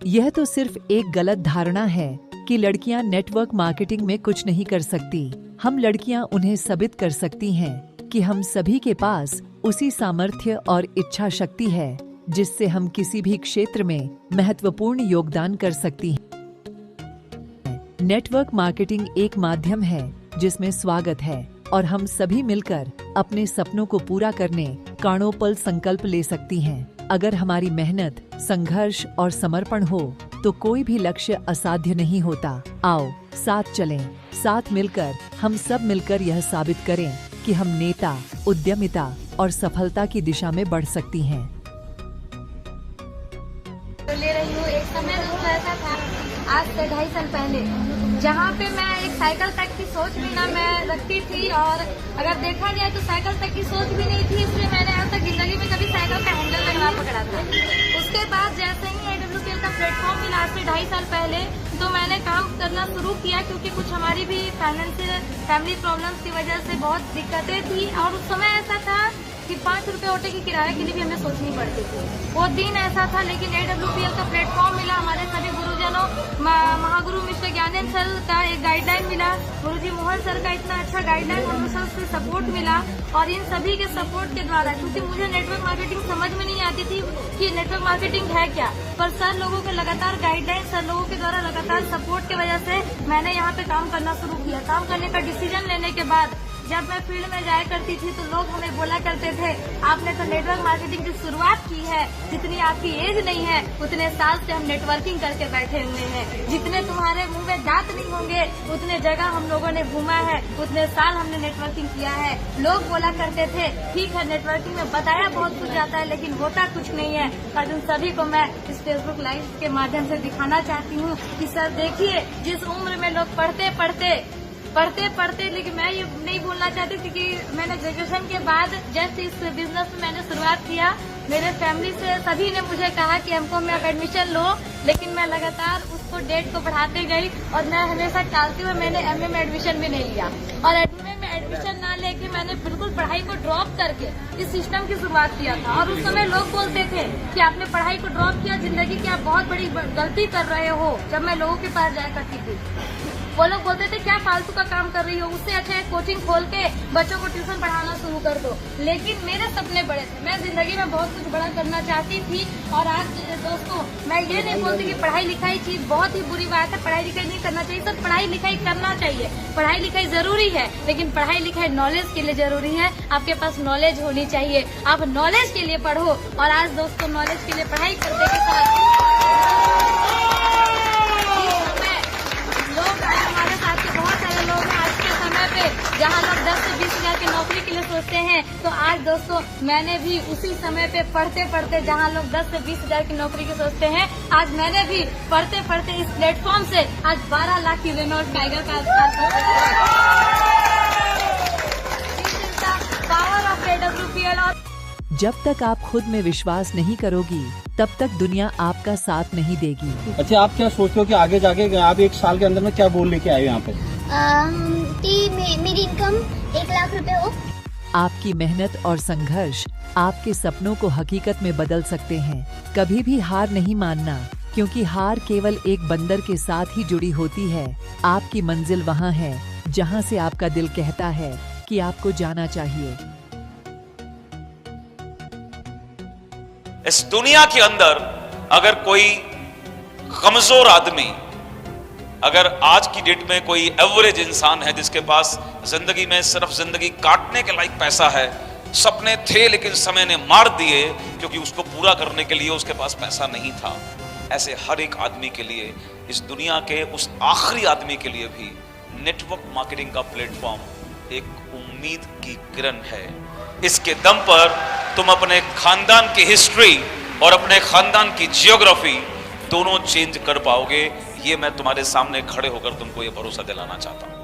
यह तो सिर्फ एक गलत धारणा है कि लड़कियां नेटवर्क मार्केटिंग में कुछ नहीं कर सकती। हम लड़कियां उन्हें साबित कर सकती हैं कि हम सभी के पास उसी सामर्थ्य और इच्छा शक्ति है जिससे हम किसी भी क्षेत्र में महत्वपूर्ण योगदान कर सकती हैं। नेटवर्क मार्केटिंग एक माध्यम है जिसमें स्वागत है और हम सभी मिलकर अपने सपनों को पूरा करने प्राणोपल संकल्प ले सकती हैं। अगर हमारी मेहनत, संघर्ष और समर्पण हो तो कोई भी लक्ष्य असाध्य नहीं होता। आओ साथ चलें, साथ मिलकर हम सब मिलकर यह साबित करें कि हम नेता, उद्यमिता और सफलता की दिशा में बढ़ सकती हैं। ले रही हूँ। एक समय दोस्तों ऐसा था, आज से 2.5 साल पहले, जहाँ पे मैं एक साइकिल तक की सोच भी ना मैं रखती थी, और अगर देखा जाए तो साइकिल तक की सोच भी नहीं थी। इसलिए मैंने आज तक जिंदगी में कभी साइकिल का हैंडल तक ना पकड़ा था। उसके बाद जैसे ही AWPL का प्लेटफॉर्म मिला आज से 2.5 साल पहले, तो मैंने काम करना शुरू किया, क्योंकि कुछ हमारी भी फैमिली प्रॉब्लम्स की वजह से बहुत दिक्कतें थी। और उस समय ऐसा था कि 5 रुपए ऑटो की किराए के लिए भी हमें सोचनी पड़ती थी। वो दिन ऐसा था, लेकिन AWPL का प्लेटफॉर्म मिला, हमारे सभी गुरुजनों, महागुरु मिस्टर ज्ञानेंद्र सर का एक गाइडलाइन मिला, गुरुजी मोहन सर का इतना अच्छा गाइडलाइन, उन सर से सपोर्ट मिला। और इन सभी के सपोर्ट के द्वारा, क्योंकि मुझे नेटवर्क मार्केटिंग समझ में नहीं आती थी कि नेटवर्क मार्केटिंग है क्या, पर सर लोगों के लगातार गाइडलाइन, सर लोगों के द्वारा लगातार सपोर्ट की वजह से मैंने यहाँ पे काम करना शुरू किया। काम करने का डिसीजन लेने के बाद जब मैं फील्ड में जाया करती थी तो लोग हमें बोला करते थे, आपने तो नेटवर्क मार्केटिंग की शुरुआत की है, जितनी आपकी एज नहीं है उतने साल से हम नेटवर्किंग करके बैठे हुए हैं। जितने तुम्हारे मुंह में दांत नहीं होंगे उतने जगह हम लोगों ने घूमा है, उतने साल हमने नेटवर्किंग किया है। लोग बोला करते थे, ठीक है नेटवर्किंग में बताया बहुत कुछ जाता है लेकिन होता कुछ नहीं है। पर उन सभी को मैं इस फेसबुक लाइव के माध्यम से दिखाना चाहती हूँ कि सर देखिए, जिस उम्र में लोग पढ़ते, लेकिन मैं ये नहीं बोलना चाहती थी कि मैंने ग्रेजुएशन के बाद जस्ट इस बिजनेस में मैंने शुरुआत किया। मेरे फैमिली से सभी ने मुझे कहा कि हमको में आप एडमिशन लो, लेकिन मैं लगातार उसको डेट को बढ़ाते गई और मैं हमेशा टालते हुए मैंने MA में एडमिशन भी नहीं लिया। और MA में एडमिशन ना लेके मैंने बिल्कुल पढ़ाई को ड्रॉप करके इस सिस्टम की शुरुआत किया था। और उस समय लोग बोलते थे कि आपने पढ़ाई को ड्रॉप किया, जिंदगी की आप बहुत बड़ी गलती कर रहे हो। जब मैं लोगों के पास जाया करती थी वो लोग बोलते थे क्या फालतू का काम कर रही हो, उससे अच्छा है कोचिंग खोल के बच्चों को ट्यूशन पढ़ाना शुरू कर दो। लेकिन मेरे सपने बड़े थे, मैं जिंदगी में बहुत कुछ बड़ा करना चाहती थी। और आज दोस्तों मैं ये नहीं बोलती कि पढ़ाई लिखाई चीज बहुत ही बुरी बात है, पढ़ाई लिखाई नहीं करना चाहिए। सब पढ़ाई लिखाई करना चाहिए, पढ़ाई लिखाई जरूरी है, लेकिन पढ़ाई लिखाई नॉलेज के लिए जरूरी है। आपके पास नॉलेज होनी चाहिए, आप नॉलेज के लिए पढ़ो। और आज दोस्तों नॉलेज के लिए पढ़ाई करने के साथ जहाँ लोग 10 से 20 हजार की नौकरी के लिए सोचते हैं, तो आज दोस्तों मैंने भी उसी समय पे पढ़ते जहाँ लोग 10 से 20 हजार की नौकरी की सोचते हैं, आज मैंने भी पढ़ते इस प्लेटफॉर्म से आज 12 लाख की रेनॉल्ट टाइगर का पावर ऑफ AWPL। और जब तक आप खुद में विश्वास नहीं करोगी तब तक दुनिया आपका साथ नहीं देगी। अच्छा, आप क्या सोचते हो कि आगे जाके आप 1 साल के अंदर में क्या गोल लेके आए यहाँ पे? कि मेरी इनकम 1 लाख रुपए हो। आपकी मेहनत और संघर्ष आपके सपनों को हकीकत में बदल सकते हैं। कभी भी हार नहीं मानना, क्योंकि हार केवल एक बंदर के साथ ही जुड़ी होती है। आपकी मंजिल वहाँ है जहाँ से आपका दिल कहता है कि आपको जाना चाहिए। इस दुनिया के अंदर अगर कोई कमजोर आदमी, अगर आज की डेट में कोई एवरेज इंसान है जिसके पास जिंदगी में सिर्फ जिंदगी काटने के लायक पैसा है, सपने थे लेकिन समय ने मार दिए क्योंकि उसको पूरा करने के लिए उसके पास पैसा नहीं था, ऐसे हर एक आदमी के लिए, इस दुनिया के उस आखिरी आदमी के लिए भी नेटवर्क मार्केटिंग का प्लेटफॉर्म एक उम्मीद की किरण है। इसके दम पर तुम अपने खानदान की हिस्ट्री और अपने खानदान की जियोग्राफी दोनों चेंज कर पाओगे। ये मैं तुम्हारे सामने खड़े होकर तुमको ये भरोसा दिलाना चाहता हूं।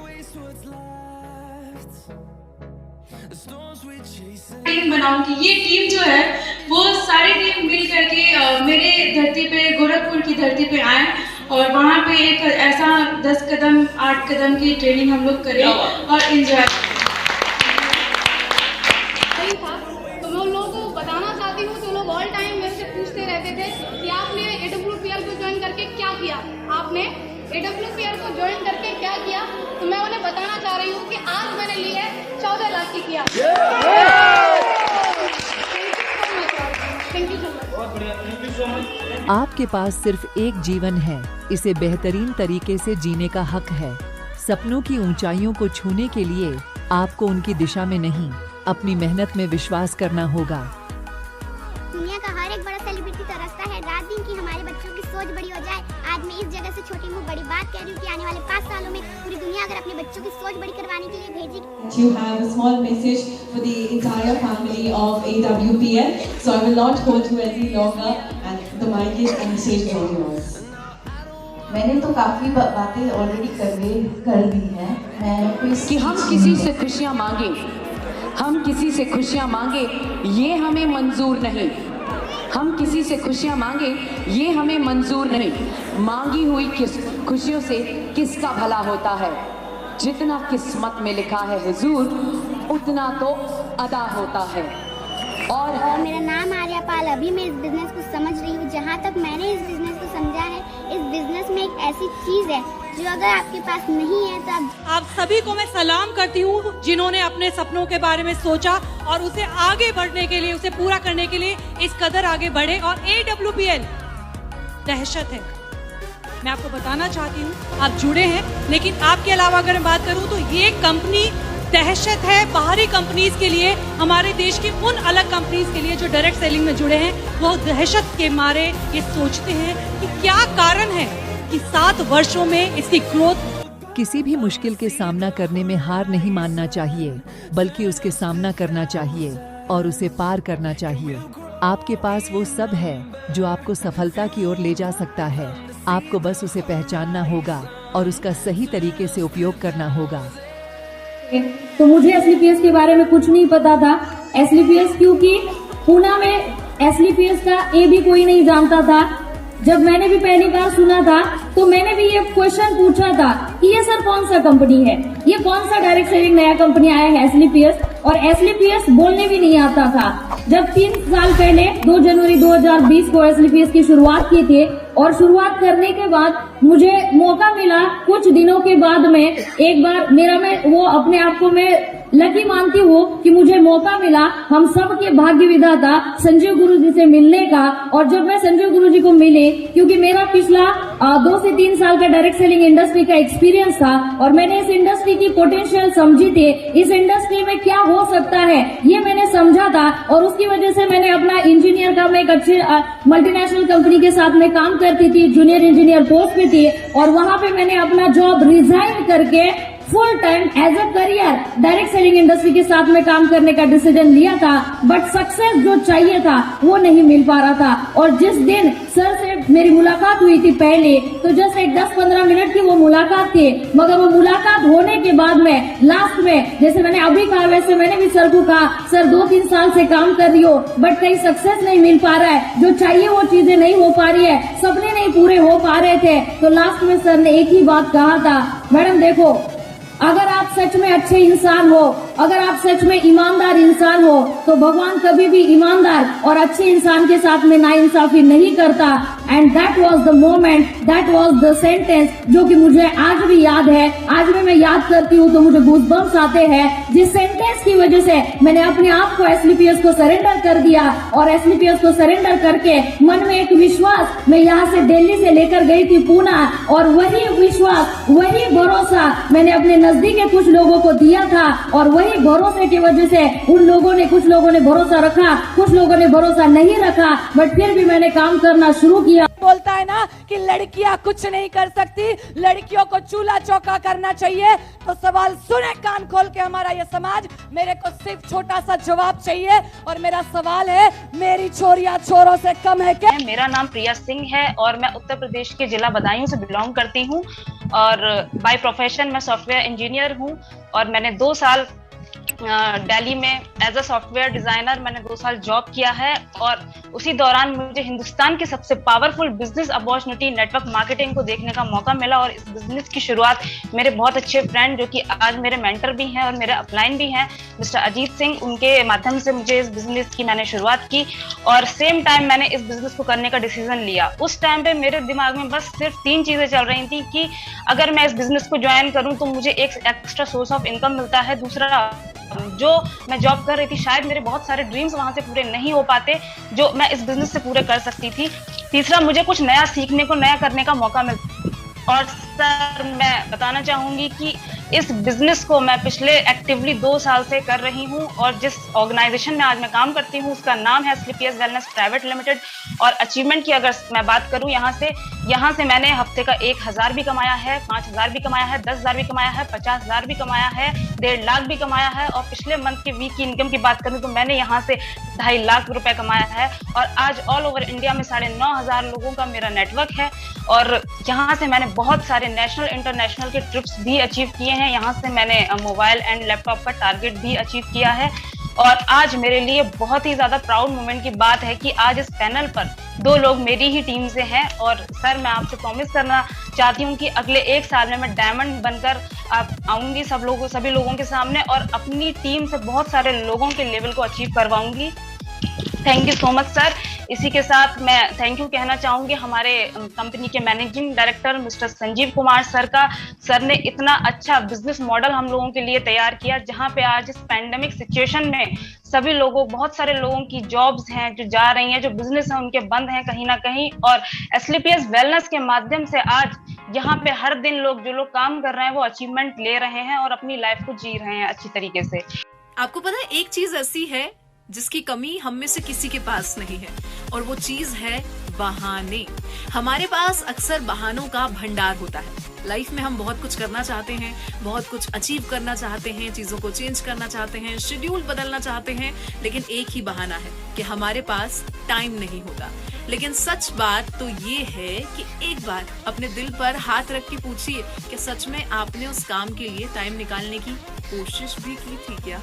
टीम बनाऊंगी। ये टीम जो है वो सारी टीम मिल करके मेरे धरती पे, गोरखपुर की धरती पे आए और वहाँ पे एक ऐसा 10 कदम 8 कदम की ट्रेनिंग हम लोग करें और एंजॉय। तो मैं उन लोगों को बताना चाहती हूँ कि लोग ऑल टाइम मेरे से पूछते रहते थे कि आपने AWPL को ज्वाइन करके किया, आपने AWPL को ज्वाइन करके क्या किया, तो मैं उन्हें बताना चाह रही हूँ कि आज मैंने ली है 14 लाख की किया। Thank you so much. आपके पास सिर्फ एक जीवन है, इसे बेहतरीन तरीके से जीने का हक है। सपनों की ऊंचाइयों को छूने के लिए आपको उनकी दिशा में नहीं, अपनी मेहनत में विश्वास करना होगा। दुनिया का हर एक बड़ा सेलिब्रिटी तरसता है रात दिन की हमारे बच्चों की सोच बड़ी हो जाए। आज मैं इस जगह से छोटी मुँह बड़ी बात कह रही हूँ कि आने वाले 5 सालों में पूरी दुनिया अगर अपने बच्चों की सोच बड़ी करवाने के लिए भेजेगी। You have a small message for the entire family of AWPL, so I will not hold you any longer, and the mic is and the stage is all yours. मैंने तो काफ़ी बातें ऑलरेडी कर दी हैं। मैं कि हम किसी से खुशियाँ मांगे, हम किसी से खुशियाँ मांगे, ये हमें मंजूर नहीं। हम किसी से खुशियाँ मांगे, ये हमें मंजूर नहीं। मांगी हुई खुशियों से किसका भला होता है। जितना किस्मत में लिखा है हुजूर, उतना तो अदा होता है। और मेरा नाम आर्या पाल। अभी मैं इस बिजनेस को समझ रही हूँ। जहाँ तक मैंने इस बिजनेस को समझा है, इस बिजनेस में एक ऐसी चीज़ है जो अगर आपके पास नहीं है तो आप सभी को मैं सलाम करती हूँ जिन्होंने अपने सपनों के बारे में सोचा और उसे आगे बढ़ने के लिए, उसे पूरा करने के लिए इस कदर आगे बढ़े। और AWPL दहशत है, मैं आपको बताना चाहती हूँ। आप जुड़े हैं, लेकिन आपके अलावा अगर मैं बात करूँ तो ये कंपनी दहशत है बाहरी कंपनीज के लिए। हमारे देश की उन अलग कंपनीज के लिए जो डायरेक्ट सेलिंग में जुड़े हैं, वो दहशत के मारे ये सोचते हैं कि क्या कारण है कि 7 वर्षों में इसकी ग्रोथ। किसी भी मुश्किल के सामना करने में हार नहीं मानना चाहिए, बल्कि उसके सामना करना चाहिए और उसे पार करना चाहिए। आपके पास वो सब है जो आपको सफलता की ओर ले जा सकता है। आपको बस उसे पहचानना होगा और उसका सही तरीके से उपयोग करना होगा। तो मुझे SLPS के बारे में कुछ नहीं पता था। SLPS क्योंकि पूना में SLPS का ए भी कोई नहीं जानता था। जब मैंने भी पहली बार सुना था तो मैंने भी ये क्वेश्चन पूछा था कि ये सर कौन सा कंपनी है, ये कौन सा डायरेक्ट सेलिंग नया कंपनी आया है SLPS। और SLPS बोलने भी नहीं आता था। जब 3 साल पहले 2 जनवरी 2020 को SLPS की शुरुआत की थी और शुरुआत करने के बाद मुझे मौका मिला कुछ दिनों के बाद में एक बार मैं वो अपने आप को मैं लकी मानती हूँ कि मुझे मौका मिला हम सब के भाग्य विधाता संजीव गुरुजी से मिलने का। और जब मैं संजीव गुरुजी को मिली, क्योंकि मेरा पिछला 2 से 3 साल का डायरेक्ट सेलिंग इंडस्ट्री का एक्सपीरियंस था और मैंने इस इंडस्ट्री की पोटेंशियल समझी थी, इस इंडस्ट्री में क्या हो सकता है ये मैंने समझा था। और उसकी वजह से मैंने अपना इंजीनियर का, मैं एक अच्छे मल्टीनेशनल कंपनी के साथ में काम करती थी, जूनियर इंजीनियर पोस्ट पे थी, और वहाँ पे मैंने अपना जॉब रिजाइन करके full time as a career direct selling industry के साथ में काम करने का डिसीजन लिया था। बट सक्सेस जो चाहिए था वो नहीं मिल पा रहा था। और जिस दिन सर से मेरी मुलाकात हुई थी पहले, तो जस्ट एक 10-15 मिनट की वो मुलाकात थी, मगर वो मुलाकात होने के बाद में लास्ट में, जैसे मैंने अभी कहा वैसे मैंने भी सर को कहा, सर 2-3 साल से काम कर रही हो बट कहीं सक्सेस नहीं मिल पा रहा है, जो चाहिए वो चीजें नहीं हो पा रही है, सपने नहीं पूरे हो पा रहे थे। तो लास्ट में सर ने एक ही बात कहा था, मैडम देखो, अगर आप सच में अच्छे इंसान हो, अगर आप सच में ईमानदार इंसान हो, तो भगवान कभी भी ईमानदार और अच्छे इंसान के साथ में नाइंसाफी नहीं करता। And that was the moment, that was the sentence जो कि मुझे आज भी याद है। आज भी मैं याद करती हूँ तो मुझे गूज़बम्स आते हैं, जिस सेंटेंस की वजह से मैंने अपने आप को SLPS को सरेंडर कर दिया। और SLPS को सरेंडर करके मन में एक विश्वास, मैं यहाँ से दिल्ली से लेकर गई थी पूना, और वही विश्वास, वही भरोसा मैंने अपने नजदीक के कुछ लोगों को दिया था। और वही भरोसे की वजह से कुछ लोगों ने भरोसा रखा, कुछ लोगों ने भरोसा नहीं रखा, बट फिर भी मैंने काम करना शुरू किया। बोलता है ना कि लड़कियां कुछ नहीं कर सकती, लड़कियों को चूल्हा चौका करना चाहिए। तो सवाल सुने कान खोल के हमारा ये समाज, मेरे को सिर्फ छोटा सा जवाब चाहिए, और मेरा सवाल है, मेरी छोरियां छोरों से कम है क्या? मेरा नाम प्रिया सिंह है और मैं उत्तर प्रदेश के जिला बदायूं से बिलोंग करती हूँ, और बाय प्रोफेशन मैं सॉफ्टवेयर इंजीनियर हूँ। और मैंने 2 साल दिल्ली में एज अ सॉफ्टवेयर डिजाइनर मैंने 2 साल जॉब किया है। और उसी दौरान मुझे हिंदुस्तान की सबसे powerful business opportunity network marketing को देखने का मौका मिला और इस बिजनेस की शुरुआत मेरे बहुत अच्छे फ्रेंड जो कि आज मेरे मेंटर भी हैं और मेरे अपलाइन भी हैं, मिस्टर अजीत सिंह, उनके माध्यम से मुझे इस बिजनेस की मैंने शुरुआत की और सेम टाइम मैंने इस बिजनेस को करने का डिसीजन लिया। उस टाइम पे मेरे दिमाग में बस सिर्फ 3 चीजें चल रही थी कि अगर मैं इस बिजनेस को ज्वाइन करूं तो मुझे एक एक्स्ट्रा सोर्स ऑफ इनकम मिलता है, दूसरा जो मैं जॉब कर रही थी शायद मेरे बहुत सारे ड्रीम्स वहां से पूरे नहीं हो पाते जो मैं इस बिजनेस से पूरे कर सकती थी, तीसरा मुझे कुछ नया सीखने को, नया करने का मौका मिलता। और सर मैं बताना चाहूंगी कि इस बिजनेस को मैं पिछले एक्टिवली 2 साल से कर रही हूं और जिस ऑर्गेनाइजेशन में आज मैं काम करती हूं उसका नाम है SLPS वेलनेस प्राइवेट लिमिटेड। और अचीवमेंट की अगर मैं बात करूं यहाँ से मैंने हफ्ते का 1000 भी कमाया है, 5000 भी कमाया है, 10,000 भी कमाया है, 50,000 भी कमाया है, 1.5 लाख भी कमाया है और पिछले मंथ के वीक की इनकम की बात करूं तो मैंने यहाँ से 2.5 लाख रुपए कमाया है। और आज ऑल ओवर इंडिया में 9,500 लोगों का मेरा नेटवर्क है और यहाँ से मैंने बहुत सारे नेशनल इंटरनेशनल के ट्रिप्स भी अचीव किए हैं। यहाँ से मैंने मोबाइल एंड लैपटॉप का टारगेट भी अचीव किया है और आज मेरे लिए बहुत ही ज्यादा प्राउड मोमेंट की बात है कि आज इस पैनल पर 2 लोग मेरी ही टीम से हैं। और सर मैं आपसे प्रॉमिस करना चाहती हूँ कि अगले 1 साल में मैं डायमंड बनकर आऊंगी सभी लोगों के सामने और अपनी टीम से बहुत सारे लोगों के लेवल को अचीव करवाऊंगी। Thank you so much sir. इसी के साथ मैं थैंक यू कहना चाहूंगी हमारे कंपनी के managing director mister Sanjeev Kumar sir का। सर ने इतना अच्छा बिजनेस मॉडल हम लोगों के लिए तैयार किया जहां पे आज इस पैंडेमिक सिचुएशन में सभी लोगों, बहुत सारे लोगों की जॉब्स हैं जो जा रही हैं, जो बिजनेस है उनके बंद हैं कहीं ना कहीं और SLPS वेलनेस के माध्यम से आज यहाँ पे हर दिन जो लोग काम कर रहे हैं वो अचीवमेंट ले रहे हैं और अपनी लाइफ को जी रहे हैं अच्छी तरीके से। आपको पता है एक चीज ऐसी है जिसकी कमी हम में से किसी के पास नहीं है और वो चीज है बहाने। हमारे पास अक्सर बहानों का भंडार होता है। लाइफ में हम बहुत कुछ करना चाहते हैं, बहुत कुछ अचीव करना चाहते हैं, चीजों को चेंज करना चाहते हैं, शेड्यूल बदलना चाहते हैं, लेकिन एक ही बहाना है कि हमारे पास टाइम नहीं होता। लेकिन सच बात तो ये है कि एक बार अपने दिल पर हाथ रख के पूछिए कि सच में आपने उस काम के लिए टाइम निकालने की कोशिश भी की थी क्या?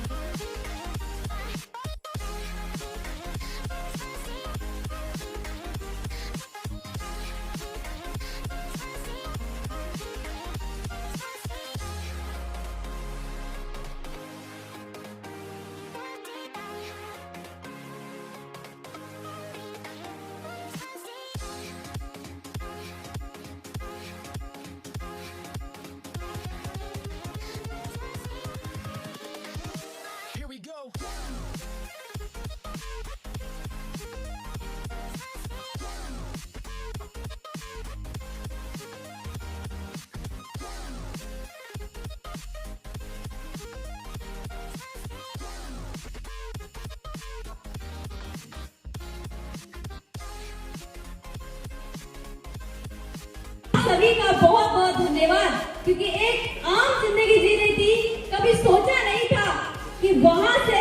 सभी का बहुत बहुत धन्यवाद क्योंकि एक आम जिंदगी जी रही थी, कभी सोचा नहीं था कि वहां से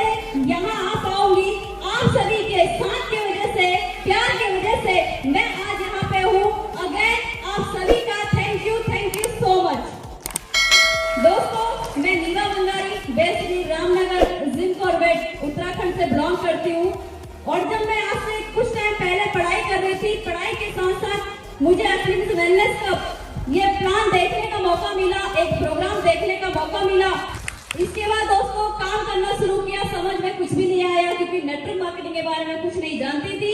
यहाँ आ पाऊंगी। आप सभी के साथ की वजह से, प्यार की वजह से मैं आज यहाँ पे हूँ। अगेन आप सभी का थैंक यू सो मच। दोस्तों मैं Neeva Bangari basically Ramnagar Jim Corbett Uttarakhand से बिलोंग करती हूँ और जब मैं आज से कुछ टाइम पहले पढ़ाई कर रही थी, पढ़ाई के साथ साथ मुझे SLPS वेलनेस का ये प्लान देखने का मौका मिला, एक प्रोग्राम देखने का मौका मिला। इसके बाद दोस्तों काम करना शुरू किया, समझ में कुछ भी नहीं आया क्योंकि नेटवर्क मार्केटिंग के बारे में कुछ नहीं जानती थी।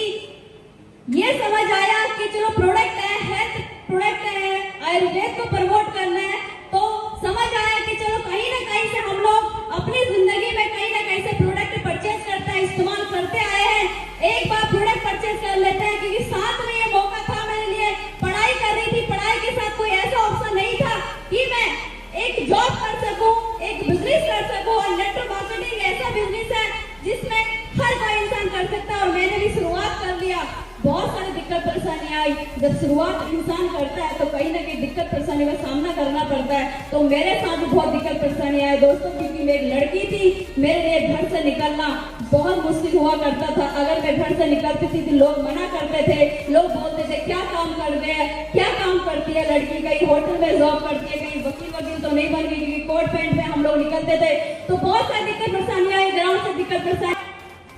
ये समझ आया कि चलो प्रोडक्ट है, हेल्थ प्रोडक्ट है, आयुर्वेद को प्रमोट करना है, तो समझ आया कि चलो कहीं ना कहीं से हम लोग अपनी जिंदगी में कहीं ना कहीं से प्रोडक्ट परचेज करते हैं, इस्तेमाल करते आए हैं। एक बार प्रोडक्ट परचेज कर लेते हैं क्योंकि साथ में ये मौका था मेरे लिए। पढ़ाई कर रही थी, पढ़ाई के साथ कोई ऐसा ऑप्शन नहीं था कि मैं एक जॉब कर सकूं, एक बिजनेस कर सकूं और नेटवर्क मार्केटिंग ऐसा बिजनेस है जिसमें हर कोई इंसान कर सकता है और मैंने भी शुरुआत कर लिया। बहुत सारी दिक्कत परेशानी आई। जब शुरुआत इंसान करता है तो कहीं ना कहीं दिक्कत परेशानी का सामना करना पड़ता है, तो मेरे साथ भी बहुत दिक्कत परेशानी आई दोस्तों, क्योंकि मैं एक लड़की थी, मेरे लिए घर से निकलना बहुत मुश्किल हुआ करता था। अगर मैं घर से निकलती थी तो लोग मना करते थे, लोग बोलते थे क्या काम कर रहे हैं, क्या काम करती है लड़की, कहीं होटल में जॉब करती है, कहीं वकील तो नहीं बन गई, क्योंकि कोट पैंट में हम लोग निकलते थे। तो बहुत सारी दिक्कत परेशानी आई, ग्राउंड से दिक्कत परेशानी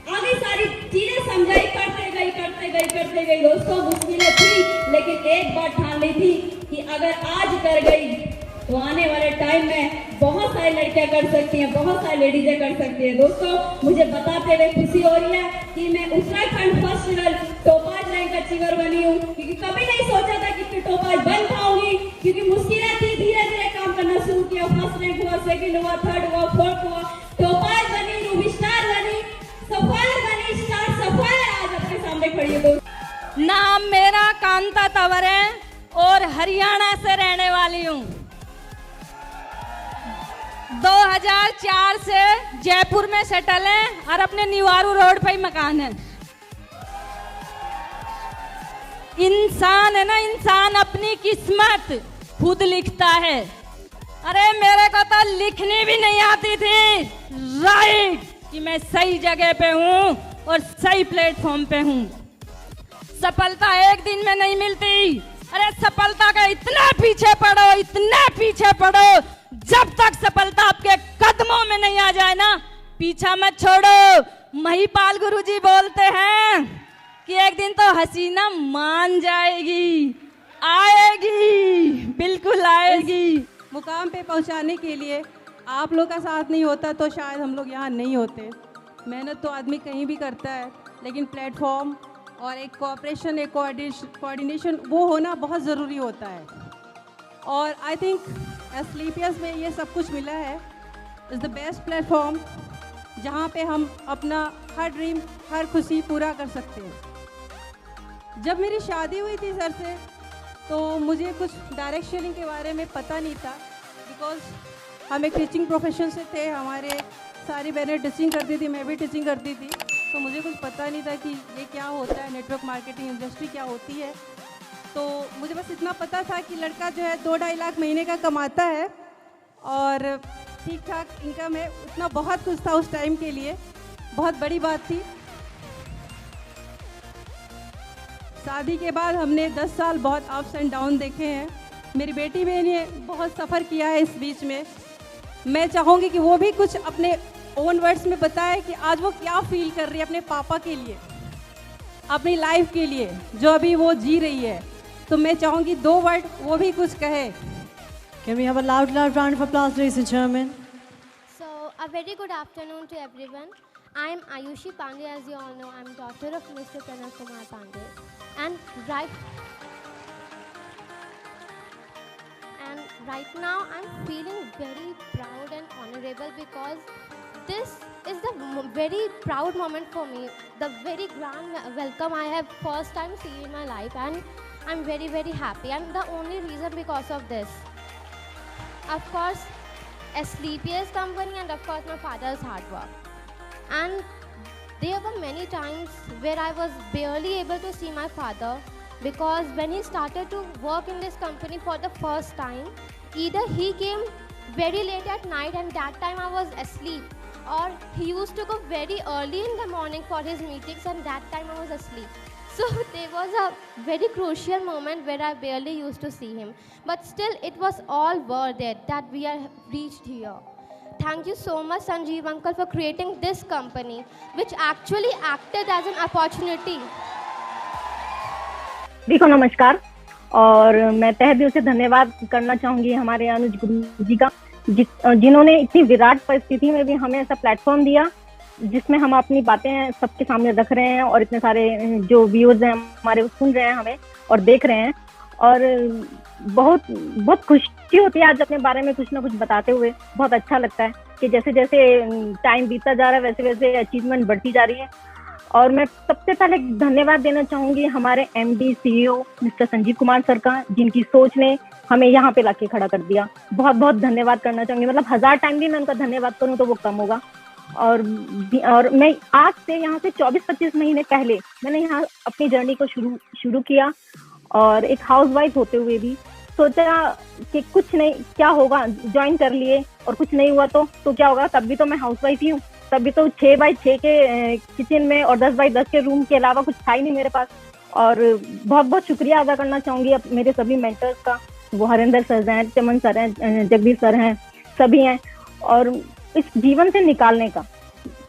आगे सारी चीजें समझाई, करते गई करते गई दोस्तों, मुश्किलें थी लेकिन एक बात ठान ली थी कि अगर आज कर गई तो आने वाले टाइम में बहुत सारी लड़कियां कर सकती हैं, बहुत सारी लेडीजें कर सकती हैं। दोस्तों, मुझे बताते हुए खुशी हो रही है कि मैं Uttarakhand first level topaz rank achiever बनी हूँ, क्योंकि कभी नहीं सोचा था कि टोपाज बन पाऊंगी, क्योंकि मुश्किलें थी। धीरे धीरे काम करना शुरू किया, फर्स्ट रैंक हुआ, सेकंड हुआ, थर्ड हुआ, फोर्थ हुआ, टोपाज बनी, रूबी स्टार बनी, सफल बनी, स्टार सफल है, आज अपने सामने खड़ी है। दोस्तों, नाम मेरा कांता तंवर है और हरियाणा से रहने वाली हूँ। 2004 से जयपुर में सेटल है और अपने निवारू रोड पे ही मकान है। इंसान है ना, इंसान अपनी किस्मत खुद लिखता है। अरे मेरे को तो लिखनी भी नहीं आती थी राइट कि मैं सही जगह पे हूँ और सही प्लेटफॉर्म पे हूँ। सफलता एक दिन में नहीं मिलती। अरे सफलता का इतना पीछे पड़ो, इतना पीछे पड़ो, जब तक सफलता आपके कदमों में नहीं आ जाए ना, पीछा मत छोड़ो। महिपाल गुरुजी बोलते हैं कि एक दिन तो हसीना मान जाएगी, आएगी, बिल्कुल आएगी। मुकाम पे पहुंचाने के लिए आप लोग का साथ नहीं होता तो शायद हम लोग यहाँ नहीं होते। मेहनत तो आदमी कहीं भी करता है, लेकिन प्लेटफॉर्म और एक कोऑपरेशन, एक कोऑर्डिनेशन वो होना बहुत ज़रूरी होता है। और आई थिंक एसलीपीएस में ये सब कुछ मिला है। इज़ द बेस्ट प्लेटफॉर्म जहाँ पे हम अपना हर ड्रीम, हर खुशी पूरा कर सकते हैं। जब मेरी शादी हुई थी सर से, तो मुझे कुछ डायरेक्शनिंग के बारे में पता नहीं था, बिकॉज हम एक टीचिंग प्रोफेशन से थे। हमारे सारी बहनें टीचिंग करती थी, मैं भी टीचिंग करती थी, तो मुझे कुछ पता नहीं था कि ये क्या होता है, नेटवर्क मार्केटिंग इंडस्ट्री क्या होती है। तो मुझे बस इतना पता था कि लड़का जो है 2-2.5 लाख महीने का कमाता है और ठीक ठाक इनकम है। उतना बहुत कुछ था उस टाइम के लिए, बहुत बड़ी बात थी। शादी के बाद हमने 10 साल बहुत अप्स एंड डाउन देखे हैं। मेरी बेटी भी ने बहुत सफ़र किया है इस बीच में। मैं चाहूँगी कि वो भी कुछ अपने ओन वर्ड्स में बताए कि आज वो क्या फील कर रही है अपने पापा के लिए, अपनी लाइफ के लिए जो अभी वो जी रही है। तो मैं चाहूँगी 2 वर्ड वो भी कुछ कहे। Can we have a loud round of applause, ladies and gentlemen? So, a very good afternoon to everyone. I am Ayushi Pandey, as you all know. I am daughter of Mr. Pranav Kumar Pandey. And right now, I'm feeling very proud and honorable because this is the very proud moment for me. The very grand welcome I have first time seen in my life, and I'm very, very happy. And the only reason because of this, of course, SLPS company and of course my father's hard work. And there were many times where I was barely able to see my father, because when he started to work in this company for the first time, either he came very late at night and that time I was asleep, or he used to go very early in the morning for his meetings and that time I was asleep. So there was a very crucial moment where I barely used to see him. But still it was all worth it that we are reached here. Thank you so much Sanjeev uncle for creating this company, which actually acted as an opportunity. देखो नमस्कार, और मैं तहे दिल से धन्यवाद करना चाहूँगी हमारे अनुज गुरु जी का, जिन्होंने इतनी विराट परिस्थिति में भी हमें ऐसा प्लेटफॉर्म दिया जिसमें हम अपनी बातें सबके सामने रख रहे हैं और इतने सारे जो व्यूअर्स हैं हमारे सुन रहे हैं हमें और देख रहे हैं। और बहुत बहुत खुशी होती है आज अपने बारे में कुछ ना कुछ बताते हुए। बहुत अच्छा लगता है कि जैसे जैसे टाइम बीतता जा रहा है वैसे वैसे अचीवमेंट बढ़ती जा रही है। और मैं सबसे पहले धन्यवाद देना चाहूँगी हमारे MD CEO mister Sanjeev Kumar sir का, जिनकी सोच ने हमें यहाँ पे लाके खड़ा कर दिया। बहुत बहुत धन्यवाद करना चाहूँगी, मतलब 1000 टाइम भी मैं उनका धन्यवाद करूँ तो वो कम होगा। और मैं आज से यहाँ से 24-25 महीने पहले मैंने यहाँ अपनी जर्नी को शुरू किया, और एक हाउसवाइफ होते हुए भी सोचा कि कुछ नहीं क्या होगा, ज्वाइन कर लिए और कुछ नहीं हुआ तो क्या होगा, तब भी तो मैं हाउसवाइफ ही हूँ, तब भी तो 6x6 के किचन में और 10x10 के रूम के अलावा कुछ था ही नहीं मेरे पास। और बहुत बहुत शुक्रिया अदा करना चाहूँगी अब मेरे सभी मेंटर्स का, वो हरिंदर सर हैं, चमन सर हैं, जगदीश सर हैं, सभी हैं। और इस जीवन से निकालने का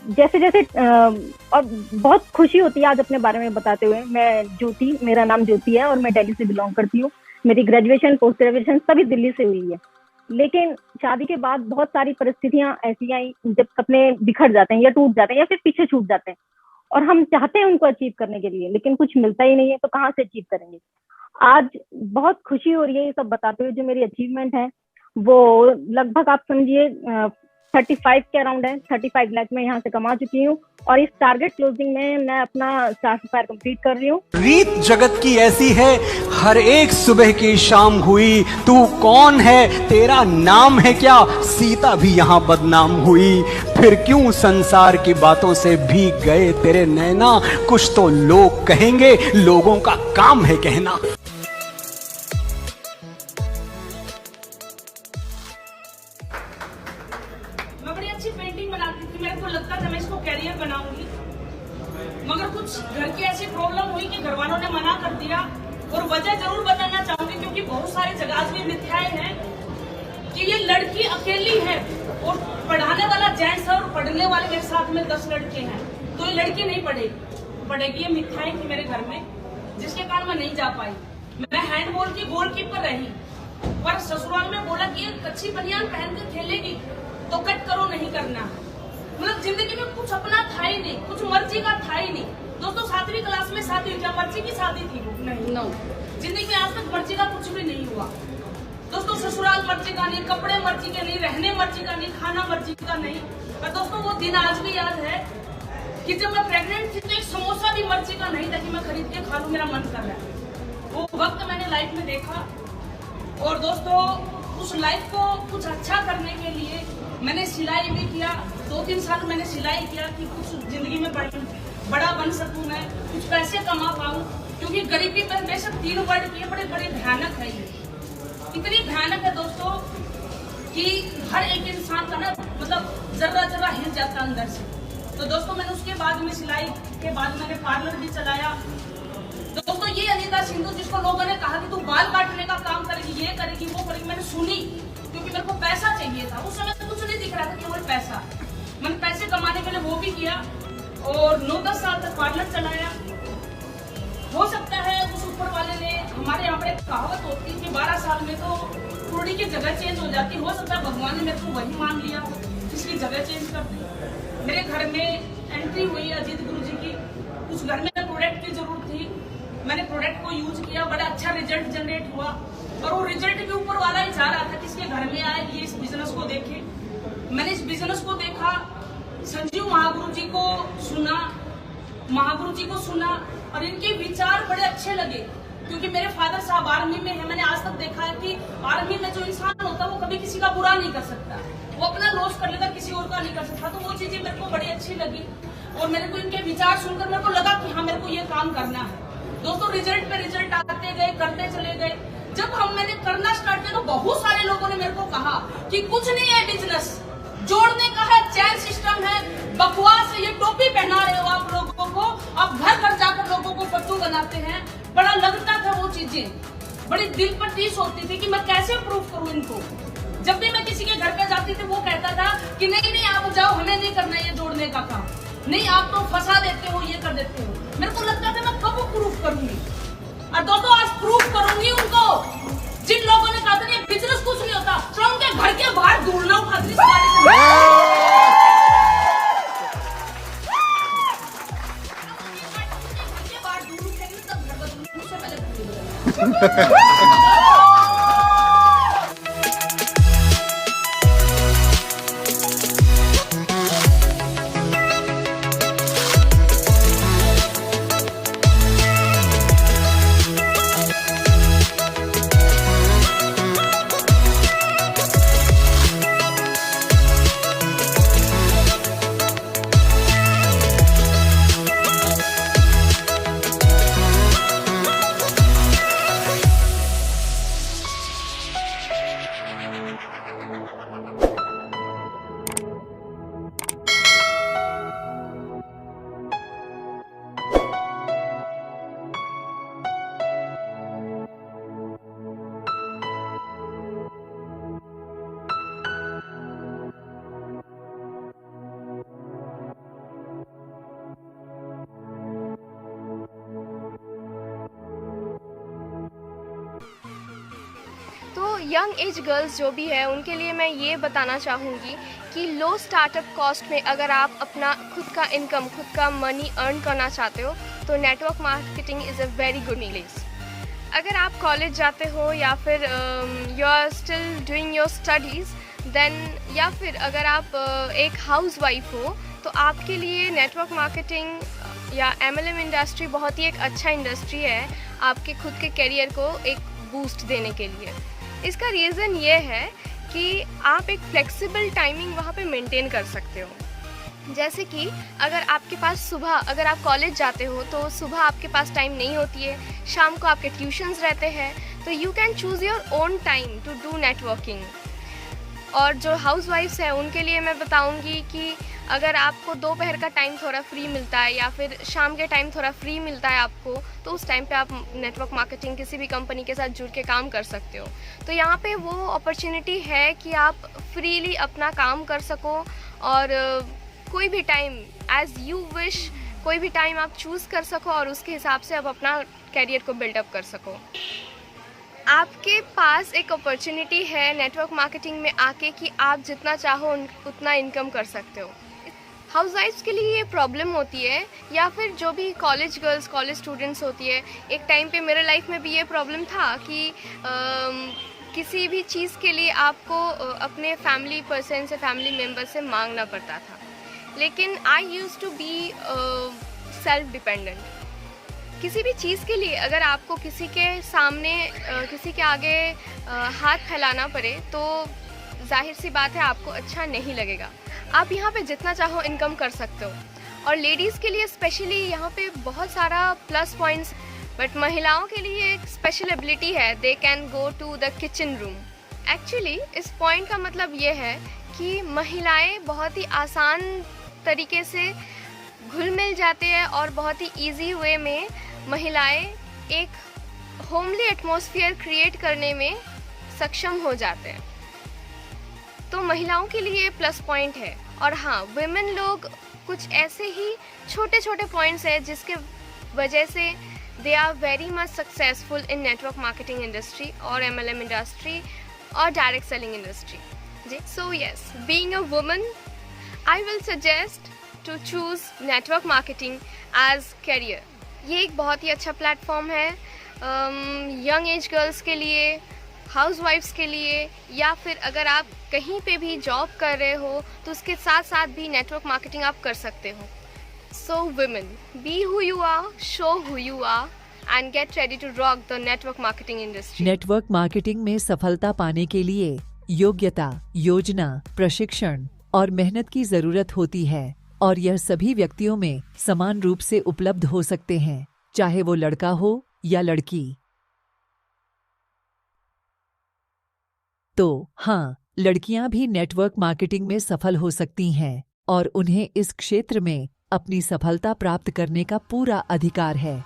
जैसे जैसे और बहुत खुशी होती है आज अपने बारे में बताते हुए। मैं ज्योति, मेरा नाम ज्योति है और मैं दिल्ली से बिलोंग करती हूँ। मेरी ग्रेजुएशन, पोस्ट ग्रेजुएशन सभी दिल्ली से हुई है। लेकिन शादी के बाद बहुत सारी परिस्थितियां ऐसी आई जब सपने बिखर जाते हैं या टूट जाते हैं या फिर पीछे छूट जाते हैं, और हम चाहते हैं उनको अचीव करने के लिए, लेकिन कुछ मिलता ही नहीं है, तो कहाँ से अचीव करेंगे। आज बहुत खुशी हो रही है ये सब बताते हुए। जो मेरी अचीवमेंट है वो लगभग आप समझिए 35 के अराउंड है। 35 लाख में यहाँ से कमा चुकी हूँ और इस टारगेट क्लोजिंग में मैं अपना स्टार फायर कंप्लीट कर रही हूँ। रीत जगत की ऐसी है, हर एक सुबह की शाम हुई। तू कौन है, तेरा नाम है क्या, सीता भी यहाँ बदनाम हुई। फिर क्यों संसार की बातों से भीग गए तेरे नैना, कुछ तो लोग कहेंगे, लोगों का काम है कहना। मैं बड़ी अच्छी पेंटिंग बनाती थी, मेरे को लगता था मैं इसको कैरियर बनाऊंगी, मगर कुछ घर की ऐसी प्रॉब्लम हुई कि घर वालों ने मना कर दिया। और वजह जरूर बताना चाहूंगी क्योंकि बहुत सारी जगह आज भी मिथ्याएं हैं कि ये लड़की अकेली है और पढ़ाने वाला जेंट्स है और पढ़ने वाले मेरे साथ में 10 लड़के हैं, तो ये लड़की नहीं पढ़ेगी। ये मिथ्याएं थी मेरे घर में, जिसके कारण मैं नहीं जा पाई। मैं हैंडबॉल की गोलकीपर रही, पर ससुराल में बोला कि एक अच्छी बनियान पहन के खेलेगी तो कट करो, नहीं करना। मतलब जिंदगी में कुछ अपना था ही नहीं, कुछ मर्जी का था ही नहीं। दोस्तों 7वीं क्लास में शादी हुई, क्या मर्जी की शादी थी वो? नहीं, नो। जिंदगी में आज तक मर्जी का कुछ भी नहीं हुआ। दोस्तों ससुराल मर्जी का नहीं, कपड़े मर्जी के नहीं, रहने मर्जी का नहीं, खाना मर्जी का नहीं। और दोस्तों वो दिन आज भी याद है कि जब मैं प्रेग्नेंट थी तो एक समोसा भी मर्जी का नहीं था कि मैं खरीद के खा लूं, मेरा मन कर रहा है। वो वक्त मैंने लाइफ में देखा और दोस्तों उस लाइफ को कुछ अच्छा करने के लिए मैंने सिलाई भी किया। 2-3 साल मैंने सिलाई किया कि कुछ जिंदगी में बड़ा बन सकूं, मैं कुछ पैसे कमा पाऊं, क्योंकि गरीबी पर बेशक 3 वर्ड किए बड़े भयानक है। ये इतनी भयानक है दोस्तों कि हर एक इंसान का ना मतलब जर्रा हिल जाता अंदर से। तो दोस्तों मैंने उसके बाद में सिलाई के बाद मैंने पार्लर भी चलाया। दोस्तों ये अनीता सिंधु जिसको लोगों ने कहा कि तू बाल काटने का काम करेगी, ये करेगी, वो करेगी, मैंने सुनी क्योंकि मेरे को पैसा चाहिए था। उस समय कुछ नहीं दिख रहा था, केवल पैसा। मैंने पैसे कमाने के लिए वो भी किया और 9-10 साल तक पार्लर चलाया। हो सकता है उस ऊपर वाले ने, हमारे यहाँ पर एक कहावत होती है कि 12 साल में तो कुर्डी की जगह चेंज हो जाती। हो सकता है भगवान ने मेरे को वही मान लिया, जिसकी जगह चेंज कर दी। मेरे घर में एंट्री हुई अजीत गुरु जी की। उस घर में प्रोडक्ट की जरूरत थी, मैंने प्रोडक्ट को यूज किया, बड़ा अच्छा रिजल्ट जनरेट हुआ। और वो रिजल्ट के ऊपर वाला ही चाह रहा था किसके घर में आए, ये इस बिजनेस को देखे। मैंने इस बिजनेस को देखा, संजीव महागुरु जी को सुना और इनके विचार बड़े अच्छे लगे, क्योंकि मेरे फादर साहब आर्मी में है। मैंने आज तक देखा है कि आर्मी में जो इंसान होता है वो कभी किसी का बुरा नहीं कर सकता, वो अपना लॉस कर लेता, किसी और का नहीं कर सकता। तो वो चीजें मेरे को बड़ी अच्छी लगी और मेरे को इनके विचार सुनकर मेरे को लगा कि हाँ मेरे को ये काम करना है। दोस्तों रिजल्ट पे रिजल्ट आते गए, करते चले गए। जब मैंने करना स्टार्ट किया तो बहुत सारे लोगों ने मेरे को कहा कि कुछ नहीं है बिजनेस, जोड़ने का है, चैन सिस्टम है, बकवास है, ये टोपी पहना रहे हो आप लोगों को, आप घर घर जाकर लोगों को फट्टू बनाते हैं। बड़ा लगता था वो चीजें, बड़ी दिल पर टीस होती थी कि मैं कैसे प्रूफ करूं इनको। जब भी मैं किसी के घर पे जाती थी वो कहता था कि नहीं आप जाओ, हमें नहीं करना ये जोड़ने का काम, नहीं आप तो फंसा देते हो, ये कर देते हो। मेरे को लगता था मैं कब प्रूफ करूंगी, और दोस्तों आज प्रूफ करूंगी उनको। जिन लोगों ने कहा था ये बिजनेस कुछ नहीं होता, तो उनके घर के बाहर ढूंढना उठा दी। यंग एज गर्ल्स जो भी है उनके लिए मैं ये बताना चाहूँगी कि लो स्टार्टअप कॉस्ट में अगर आप अपना खुद का इनकम, खुद का मनी अर्न करना चाहते हो तो network marketing is a very good place. अगर आप कॉलेज जाते हो या फिर you are still doing your studies then, या फिर अगर आप एक हाउसवाइफ हो तो आपके लिए नेटवर्क मार्केटिंग या MLM इंडस्ट्री बहुत ही एक अच्छा इंडस्ट्री है आपके खुद के करियर को एक बूस्ट देने के लिए। इसका रीज़न ये है कि आप एक फ्लेक्सिबल टाइमिंग वहाँ पे मेंटेन कर सकते हो। जैसे कि अगर आपके पास सुबह, अगर आप कॉलेज जाते हो तो सुबह आपके पास टाइम नहीं होती है, शाम को आपके ट्यूशन्स रहते हैं, तो you can choose your own time to do networking. और जो हाउसवाइफ्स हैं उनके लिए मैं बताऊंगी कि अगर आपको दोपहर का टाइम थोड़ा फ्री मिलता है या फिर शाम के टाइम थोड़ा फ्री मिलता है आपको, तो उस टाइम पे आप नेटवर्क मार्केटिंग किसी भी कंपनी के साथ जुड़ के काम कर सकते हो। तो यहाँ पे वो अपॉर्चुनिटी है कि आप फ्रीली अपना काम कर सको और कोई भी टाइम एज यू विश, कोई भी टाइम आप चूज़ कर सको और उसके हिसाब से आप अपना कैरियर को बिल्डअप कर सको। आपके पास एक अपॉर्चुनिटी है नेटवर्क मार्केटिंग में आके कि आप जितना चाहो उतना इनकम कर सकते हो। हाउसवाइफ्स के लिए ये प्रॉब्लम होती है, या फिर जो भी कॉलेज गर्ल्स, कॉलेज स्टूडेंट्स होती है, एक टाइम पे मेरे लाइफ में भी ये प्रॉब्लम था कि किसी भी चीज़ के लिए आपको अपने फैमिली पर्सन से, फैमिली मेम्बर से मांगना पड़ता था। लेकिन I used to be self dependent. किसी भी चीज़ के लिए अगर आपको किसी के सामने, किसी के आगे हाथ फैलाना पड़े तो जाहिर सी बात है आपको अच्छा नहीं लगेगा। आप यहाँ पे जितना चाहो इनकम कर सकते हो। और लेडीज़ के लिए स्पेशली यहाँ पे बहुत सारा प्लस पॉइंट्स, बट महिलाओं के लिए एक स्पेशल एबिलिटी है, they can go to the kitchen room. Actually इस पॉइंट का मतलब ये है कि महिलाएं बहुत ही आसान तरीके से घुल मिल जाते हैं और बहुत ही ईजी वे में महिलाएं एक होमली एटमॉस्फेयर क्रिएट करने में सक्षम हो जाते हैं। तो महिलाओं के लिए प्लस पॉइंट है। और हाँ, वुमेन लोग कुछ ऐसे ही छोटे छोटे पॉइंट्स हैं जिसके वजह से they are very much successful in network marketing industry और MLM इंडस्ट्री और डायरेक्ट सेलिंग इंडस्ट्री जी। So yes, being a woman I will suggest to choose network marketing as career. ये एक बहुत ही अच्छा प्लेटफॉर्म है यंग एज गर्ल्स के लिए, हाउसवाइफ्स के लिए, या फिर अगर आप कहीं पे भी जॉब कर रहे हो तो उसके साथ साथ भी नेटवर्क मार्केटिंग आप कर सकते हो। So women, be who you are, show who you are and get ready to rock the network marketing industry. Network marketing में सफलता पाने के लिए योग्यता, योजना, प्रशिक्षण और मेहनत की जरूरत होती है, और यह सभी व्यक्तियों में समान रूप से उपलब्ध हो सकते हैं, चाहे वो लड़का हो या लड़की। तो हाँ, लड़कियां भी नेटवर्क मार्केटिंग में सफल हो सकती हैं और उन्हें इस क्षेत्र में अपनी सफलता प्राप्त करने का पूरा अधिकार है।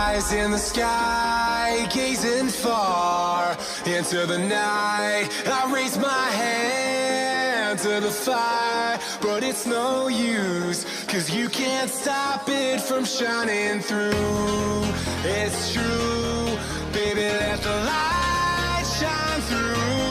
Eyes in the sky, gazing far into the night. I raise my hand to the fire, but it's no use, 'cause you can't stop it from shining through. It's true, baby, let the light shine through.